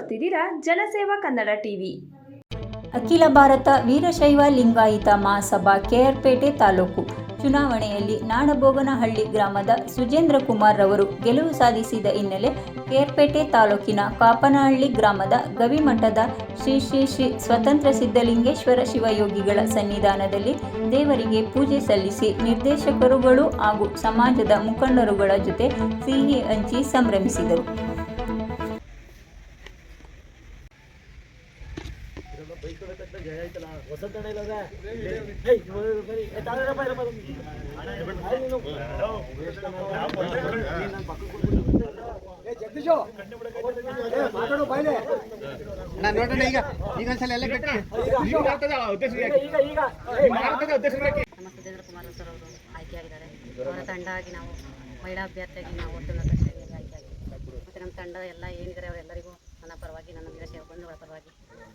ನೋಡ್ತಿದ್ದೀರಾ ಜನಸೇವಾ ಕನ್ನಡ ಟಿವಿ. ಅಖಿಲ ಭಾರತ ವೀರಶೈವ ಲಿಂಗಾಯತ ಮಹಾಸಭಾ ಕೆಆರ್ಪೇಟೆ ತಾಲೂಕು ಚುನಾವಣೆಯಲ್ಲಿ ನಾಡಬೋಗನಹಳ್ಳಿ ಗ್ರಾಮದ ಸುಜೇಂದ್ರ ಕುಮಾರ್ ರವರು ಗೆಲುವು ಸಾಧಿಸಿದ ಹಿನ್ನೆಲೆ ಕೆಆರ್ಪೇಟೆ ತಾಲೂಕಿನ ಕಾಪನಹಳ್ಳಿ ಗ್ರಾಮದ ಗವಿಮಠದ ಶ್ರೀ ಶ್ರೀ ಶ್ರೀ ಸ್ವತಂತ್ರ ಸಿದ್ಧಲಿಂಗೇಶ್ವರ ಶಿವಯೋಗಿಗಳ ಸನ್ನಿಧಾನದಲ್ಲಿ ದೇವರಿಗೆ ಪೂಜೆ ಸಲ್ಲಿಸಿ ನಿರ್ದೇಶಕರುಗಳು ಹಾಗೂ ಸಮಾಜದ ಮುಖಂಡರುಗಳ ಜೊತೆ ಸಿಹಿ ಹಂಚಿ ಸಂಭ್ರಮಿಸಿದರು. ನಮ್ಮ ಸುಜೇಂದ್ರ ಕುಮಾರ್ ಸರ್ ಅವರು ಆಯ್ಕೆಯಾಗಿದ್ದಾರೆ. ಅವರ ತಂಡ ಆಗಿ ನಾವು ಮಹಿಳಾ ಅಭ್ಯರ್ಥಿಯಾಗಿ ನಾವು ಅತ್ಯುನ್ನತ ಶ್ರೇಣಿಯಲ್ಲಿ ಆಯ್ಕೆಯಾಗಿದ್ದೀವಿ. ಮತ್ತು ನಮ್ಮ ತಂಡ ಎಲ್ಲ ಏನಿದ್ದಾರೆ ಅವರೆಲ್ಲರಿಗೂ ನನ್ನ ಪರವಾಗಿ, ನನ್ನ ವೀರಶೈವ ಬಂಧುಗಳ ಪರವಾಗಿ,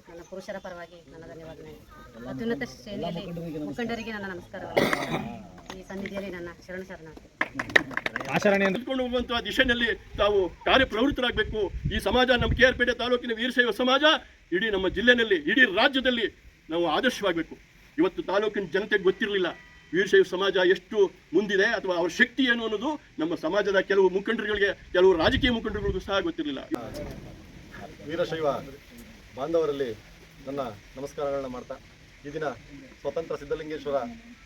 ನನ್ನ ಪುರುಷರ ಪರವಾಗಿ ನನ್ನ ಧನ್ಯವಾದನೆ. ಅತ್ಯುನ್ನತ ಶ್ರೇಣಿಯಲ್ಲಿ ಮುಖಂಡರಿಗೆ ನನ್ನ ನಮಸ್ಕಾರಗಳು. ಈ ಸನ್ನಿಧಿಯಲ್ಲಿ ನನ್ನ ಶರಣಾರ್ಥಿ. ಆಚರಣೆ ಅಂದುಕೊಂಡು ಹೋಗುವಂತಹ ದಿಶೆಯಲ್ಲಿ ತಾವು ಕಾರ್ಯಪ್ರವೃತ್ತರಾಗಬೇಕು. ಈ ಸಮಾಜ, ನಮ್ಮ ಕೆಆರ್ಪೇಟೆ ತಾಲೂಕಿನ ವೀರಶೈವ ಸಮಾಜ ಇಡೀ ನಮ್ಮ ಜಿಲ್ಲೆಯಲ್ಲಿ, ಇಡೀ ರಾಜ್ಯದಲ್ಲಿ ನಾವು ಆದರ್ಶವಾಗಬೇಕು. ಇವತ್ತು ತಾಲೂಕಿನ ಜನತೆಗೆ ಗೊತ್ತಿರಲಿಲ್ಲ ವೀರಶೈವ ಸಮಾಜ ಎಷ್ಟು ಮುಂದಿದೆ ಅಥವಾ ಅವರ ಶಕ್ತಿ ಏನು ಅನ್ನೋದು ನಮ್ಮ ಸಮಾಜದ ಕೆಲವು ಮುಖಂಡರುಗಳಿಗೆ, ಕೆಲವು ರಾಜಕೀಯ ಮುಖಂಡರುಗಳಿಗೂ ಸಹ ಗೊತ್ತಿರಲಿಲ್ಲ. ವೀರಶೈವ ಬಾಂಧವರಲ್ಲಿ ನನ್ನ ನಮಸ್ಕಾರಗಳನ್ನ ಮಾಡ್ತಾ, ಈ ದಿನ ಸ್ವತಂತ್ರ ಸಿದ್ಧಲಿಂಗೇಶ್ವರ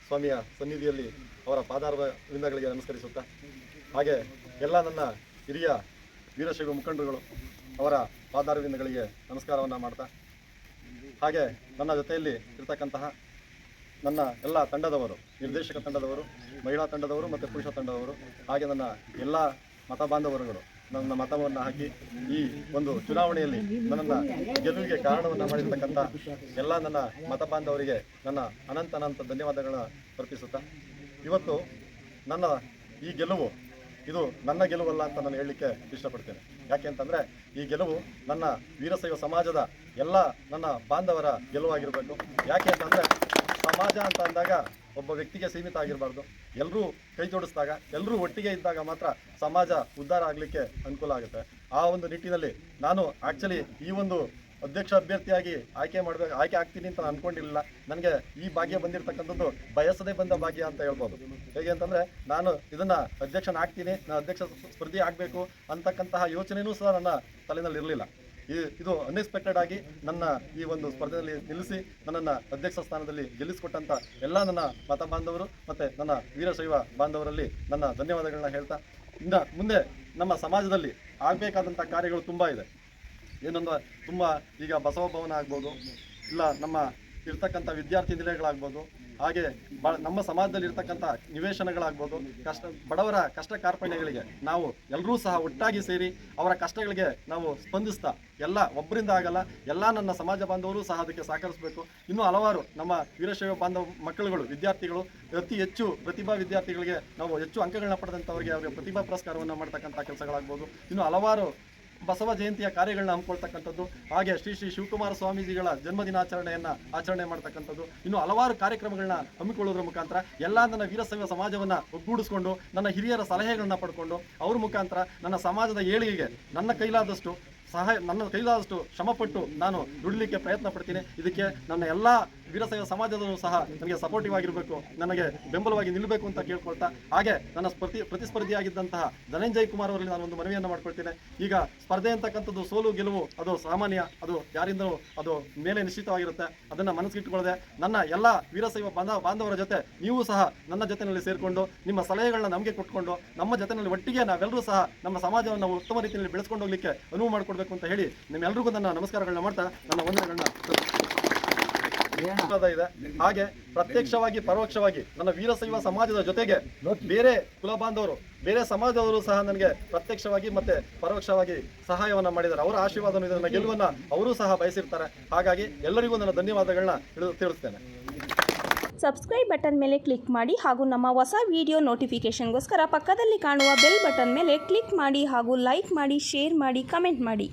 ಸ್ವಾಮಿಯ ಸನ್ನಿಧಿಯಲ್ಲಿ ಅವರ ಪಾದಾರವಿಂದಗಳಿಗೆ ನಮಸ್ಕರಿಸುತ್ತಾ, ಹಾಗೆ ಎಲ್ಲ ನನ್ನ ಹಿರಿಯ ವೀರಶೈವ ಮುಖಂಡರುಗಳು ಅವರ ಪಾದಾರವಿಂದಗಳಿಗೆ ನಮಸ್ಕಾರವನ್ನು ಮಾಡ್ತಾ, ಹಾಗೆ ನನ್ನ ಜೊತೆಯಲ್ಲಿ ಇರ್ತಕ್ಕಂತಹ ನನ್ನ ಎಲ್ಲ ತಂಡದವರು, ನಿರ್ದೇಶಕ ತಂಡದವರು, ಮಹಿಳಾ ತಂಡದವರು ಮತ್ತು ಪುರುಷ ತಂಡದವರು, ಹಾಗೆ ನನ್ನ ಎಲ್ಲ ಮತ ಬಾಂಧವರುಗಳು ನನ್ನ ಮತವನ್ನು ಹಾಕಿ ಈ ಒಂದು ಚುನಾವಣೆಯಲ್ಲಿ ನನ್ನನ್ನು ಗೆಲುವಿಗೆ ಕಾರಣವನ್ನು ಮಾಡಿರ್ತಕ್ಕಂಥ ಎಲ್ಲ ನನ್ನ ಮತ ಬಾಂಧವರಿಗೆ ನನ್ನ ಅನಂತ ಧನ್ಯವಾದಗಳನ್ನ ಅರ್ಪಿಸುತ್ತಾ, ಇವತ್ತು ನನ್ನ ಈ ಗೆಲುವು ಇದು ನನ್ನ ಗೆಲುವಲ್ಲ ಅಂತ ನಾನು ಹೇಳಲಿಕ್ಕೆ ಇಷ್ಟಪಡ್ತೇನೆ. ಯಾಕೆ ಅಂತಂದರೆ ಈ ಗೆಲುವು ನನ್ನ ವೀರಶೈವ ಸಮಾಜದ ಎಲ್ಲ ನನ್ನ ಬಾಂಧವರ ಗೆಲುವಾಗಿರಬೇಕು. ಯಾಕೆ ಅಂತಂದರೆ ಸಮಾಜ ಅಂತ ಅಂದಾಗ ಒಬ್ಬ ವ್ಯಕ್ತಿಗೆ ಸೀಮಿತ ಆಗಿರಬಾರ್ದು. ಎಲ್ಲರೂ ಕೈ ಜೋಡಿಸಿದಾಗ, ಎಲ್ಲರೂ ಒಟ್ಟಿಗೆ ಇದ್ದಾಗ ಮಾತ್ರ ಸಮಾಜ ಉದ್ಧಾರ ಆಗಲಿಕ್ಕೆ ಅನುಕೂಲ ಆಗುತ್ತೆ. ಆ ಒಂದು ನಿಟ್ಟಿನಲ್ಲಿ ನಾನು ಆ್ಯಕ್ಚುಲಿ ಈ ಒಂದು ಅಧ್ಯಕ್ಷ ಅಭ್ಯರ್ಥಿಯಾಗಿ ಆಯ್ಕೆ ಆಗ್ತೀನಿ ಅಂತ ನಾನು ಅಂದ್ಕೊಂಡಿರಲಿಲ್ಲ. ನನಗೆ ಈ ಭಾಗ್ಯ ಬಂದಿರತಕ್ಕಂಥದ್ದು ಬಯಸದೇ ಬಂದ ಭಾಗ್ಯ ಅಂತ ಹೇಳ್ಬೋದು. ಹೇಗೆ ಅಂತಂದರೆ ನಾನು ಇದನ್ನು ಅಧ್ಯಕ್ಷನಾಗ್ತೀನಿ, ನಾನು ಅಧ್ಯಕ್ಷ ಸ್ಪರ್ಧಿ ಆಗಬೇಕು ಅಂತಕ್ಕಂತಹ ಯೋಚನೆಯೂ ಸಹ ನನ್ನ ತಲೆಯಲ್ಲಿ ಇರಲಿಲ್ಲ. ಇದು ಅನ್ಎಕ್ಸ್ಪೆಕ್ಟೆಡ್ ಆಗಿ ನನ್ನ ಈ ಒಂದು ಸ್ಪರ್ಧೆಯಲ್ಲಿ ನಿಲ್ಲಿಸಿ ನನ್ನನ್ನು ಅಧ್ಯಕ್ಷ ಸ್ಥಾನದಲ್ಲಿ ಗೆಲ್ಲಿಸಿಕೊಟ್ಟಂಥ ಎಲ್ಲ ನನ್ನ ಮತ ಬಾಂಧವರು ಮತ್ತು ನನ್ನ ವೀರಶೈವ ಬಾಂಧವರಲ್ಲಿ ನನ್ನ ಧನ್ಯವಾದಗಳನ್ನ ಹೇಳ್ತಾ, ಇನ್ನು ಮುಂದೆ ನಮ್ಮ ಸಮಾಜದಲ್ಲಿ ಆಗಬೇಕಾದಂಥ ಕಾರ್ಯಗಳು ತುಂಬ ಇದೆ. ಏನಂದ್ರೆ ತುಂಬ ಈಗ ಬಸವ ಭವನ ಆಗ್ಬೋದು, ಇಲ್ಲ ನಮ್ಮ ಇರ್ತಕ್ಕಂಥ ವಿದ್ಯಾರ್ಥಿ ನಿಲಯಗಳಾಗ್ಬೋದು, ಹಾಗೆ ನಮ್ಮ ಸಮಾಜದಲ್ಲಿ ಇರ್ತಕ್ಕಂಥ ನಿವೇಶನಗಳಾಗ್ಬೋದು, ಬಡವರ ಕಷ್ಟ ಕಾರ್ಪಣ್ಯಗಳಿಗೆ ನಾವು ಎಲ್ಲರೂ ಸಹ ಒಟ್ಟಾಗಿ ಸೇರಿ ಅವರ ಕಷ್ಟಗಳಿಗೆ ನಾವು ಸ್ಪಂದಿಸ್ತಾ, ಎಲ್ಲ ಒಬ್ಬರಿಂದ ಆಗಲ್ಲ, ಎಲ್ಲ ನನ್ನ ಸಮಾಜ ಬಾಂಧವರು ಸಹ ಅದಕ್ಕೆ ಸಹಕರಿಸಬೇಕು. ಇನ್ನೂ ಹಲವಾರು ನಮ್ಮ ವೀರಶೈವ ಬಾಂಧವ ಮಕ್ಕಳುಗಳು, ವಿದ್ಯಾರ್ಥಿಗಳು, ಅತಿ ಹೆಚ್ಚು ಪ್ರತಿಭಾ ವಿದ್ಯಾರ್ಥಿಗಳಿಗೆ ನಾವು ಹೆಚ್ಚು ಅಂಕಗಳನ್ನ ಪಡೆದಂಥವರಿಗೆ ಅವರಿಗೆ ಪ್ರತಿಭಾ ಪುರಸ್ಕಾರವನ್ನು ಮಾಡ್ತಕ್ಕಂಥ ಕೆಲಸಗಳಾಗ್ಬೋದು. ಇನ್ನು ಹಲವಾರು ಬಸವ ಜಯಂತಿಯ ಕಾರ್ಯಗಳನ್ನ ಹಮ್ಮಿಕೊಳ್ತಕ್ಕಂಥದ್ದು, ಹಾಗೆ ಶ್ರೀ ಶ್ರೀ ಶಿವಕುಮಾರ ಸ್ವಾಮೀಜಿಗಳ ಜನ್ಮದಿನಾಚರಣೆಯನ್ನು ಆಚರಣೆ ಮಾಡ್ತಕ್ಕಂಥದ್ದು, ಇನ್ನು ಹಲವಾರು ಕಾರ್ಯಕ್ರಮಗಳನ್ನ ಹಮ್ಮಿಕೊಳ್ಳೋದ್ರ ಮುಖಾಂತರ ಎಲ್ಲ ನನ್ನ ವೀರಶೈವ ಸಮಾಜವನ್ನು ಒಗ್ಗೂಡಿಸ್ಕೊಂಡು ನನ್ನ ಹಿರಿಯರ ಸಲಹೆಗಳನ್ನ ಪಡ್ಕೊಂಡು ಅವ್ರ ಮುಖಾಂತರ ನನ್ನ ಸಮಾಜದ ಏಳಿಗೆಗೆ ನನ್ನ ಕೈಲಾದಷ್ಟು ಶ್ರಮಪಟ್ಟು ನಾನು ದುಡಿಲಿಕ್ಕೆ ಪ್ರಯತ್ನ ಪಡ್ತೀನಿ. ಇದಕ್ಕೆ ನನ್ನ ಎಲ್ಲ ವೀರಶೈವ ಸಮಾಜದವರು ಸಹ ನನಗೆ ಸಪೋರ್ಟಿವ್ ಆಗಿರಬೇಕು, ನನಗೆ ಬೆಂಬಲವಾಗಿ ನಿಲ್ಲಬೇಕು ಅಂತ ಕೇಳ್ಕೊಳ್ತಾ, ಹಾಗೆ ನನ್ನ ಪ್ರತಿಸ್ಪರ್ಧಿಯಾಗಿದ್ದಂತಹ ಧನಂಜಯ್ ಕುಮಾರ್ ಅವರಲ್ಲಿ ನಾನು ಒಂದು ಮನವಿಯನ್ನು ಮಾಡ್ಕೊಳ್ತೇನೆ. ಈಗ ಸ್ಪರ್ಧೆ ಅಂತಕ್ಕಂಥದ್ದು ಸೋಲು ಗೆಲುವು ಅದು ಸಾಮಾನ್ಯ, ಅದು ಯಾರಿಂದಲೂ ಅದು ಮೇಲೆ ನಿಶ್ಚಿತವಾಗಿರುತ್ತೆ. ಅದನ್ನು ಮನಸ್ಸಿಟ್ಟುಕೊಳ್ಳದೆ ನನ್ನ ಎಲ್ಲ ವೀರಶೈವ ಬಾಂಧವರ ಜೊತೆ ನೀವು ಸಹ ನನ್ನ ಜೊತೆಯಲ್ಲಿ ಸೇರಿಕೊಂಡು ನಿಮ್ಮ ಸಲಹೆಗಳನ್ನ ನಮಗೆ ಕೊಟ್ಕೊಂಡು ನಮ್ಮ ಜೊತೆಯಲ್ಲಿ ಒಟ್ಟಿಗೆ ನಾವೆಲ್ಲರೂ ಸಹ ನಮ್ಮ ಸಮಾಜವನ್ನು ಉತ್ತಮ ರೀತಿಯಲ್ಲಿ ಬೆಳೆಸ್ಕೊಂಡು ಹೋಗ್ಲಿಕ್ಕೆ ಅನುವು ಮಾಡಿಕೊಡ್ಬೇಕು ಅಂತ ಹೇಳಿ ನಿಮ್ಮೆಲ್ಲರಿಗೂ ನನ್ನ ನಮಸ್ಕಾರಗಳನ್ನ ಮಾಡ್ತಾ ನನ್ನ ವಂದನೆಗಳನ್ನ ಇದೆ. ಹಾಗೆ ಪ್ರತ್ಯಕ್ಷವಾಗಿ ಪರೋಕ್ಷವಾಗಿ ನನ್ನ ವೀರಶೈವ ಸಮಾಜದ ಜೊತೆಗೆ ಬೇರೆ ಕುಲ ಬಾಂಧವರು, ಬೇರೆ ಸಮಾಜದವರು ಸಹ ನನಗೆ ಪ್ರತ್ಯಕ್ಷವಾಗಿ ಮತ್ತೆ ಪರೋಕ್ಷವಾಗಿ ಸಹಾಯವನ್ನ ಮಾಡಿದ್ದಾರೆ. ಅವರ ಆಶೀರ್ವಾದ ನನ್ನ ಗೆಲುವನ್ನ ಅವರು ಸಹ ಬಯಸಿರ್ತಾರೆ. ಹಾಗಾಗಿ ಎಲ್ಲರಿಗೂ ನನ್ನ ಧನ್ಯವಾದಗಳನ್ನ ತಿಳಿಸ್ತೇನೆ. ಸಬ್ಸ್ಕ್ರೈಬ್ ಬಟನ್ ಮೇಲೆ ಕ್ಲಿಕ್ ಮಾಡಿ ಹಾಗೂ ನಮ್ಮ ಹೊಸ ವಿಡಿಯೋ ನೋಟಿಫಿಕೇಷನ್ಗೋಸ್ಕರ ಪಕ್ಕದಲ್ಲಿ ಕಾಣುವ ಬೆಲ್ ಬಟನ್ ಮೇಲೆ ಕ್ಲಿಕ್ ಮಾಡಿ ಹಾಗೂ ಲೈಕ್ ಮಾಡಿ, ಶೇರ್ ಮಾಡಿ, ಕಮೆಂಟ್ ಮಾಡಿ.